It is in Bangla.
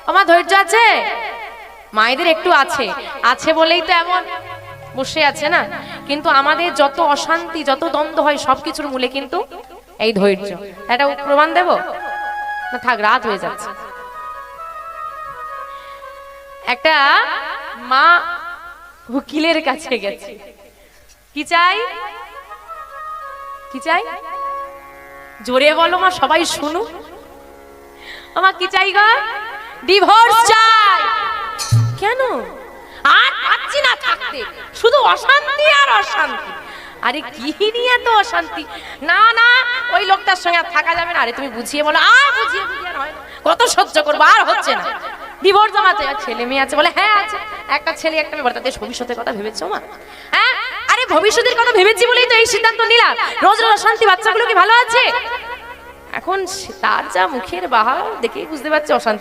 আমার ধৈর্য আছে, মায়েদের একটু আছে, আছে বলেই তো এমন বসে আছে না। কিন্তু আমাদের যত অশান্তি, যত দ্বন্দ্ব হয় সবকিছুর মূলে কিন্তু এই ধৈর্য। এটা প্রমাণ দেব না? থাক, রাত হয়ে যাচ্ছে। একটা মা উকিলের কাছে গেছে। কি চাই? কি চাই? জোরে বলো মা, সবাই শুনুক। আমার কি চাই গো? ডিভোর্স চাই। কেন? আর পাচ্ছি না থাকতে, শুধু অশান্তি আর অশান্তি। আরে কি নিয়ে তো অশান্তি? না না, ওই লোকটার সঙ্গে আর থাকা যাবে না। আরে তুমি বুঝিয়ে বলো। আর বুঝিয়ে বুঝিয়ে আর হয় না, কত সহ্য করবো, আর হচ্ছে না। ডিভোর্স আছে। ছেলে মেয়ে আছে? বলে হ্যাঁ আছে, একটা ছেলে একটা মেয়ে। তাদের ভবিষ্যতের কথা ভেবেছো মা? হ্যাঁ, আরে ভবিষ্যতের কথা ভেবেছি বলেই তো এই সিদ্ধান্ত নিলাম। রোজ রোজ অশান্তি, বাচ্চাগুলো কি ভালো আছে? এখন তার যা মুখের বাহার দেখেই বুঝতে পারছি অশান্তি।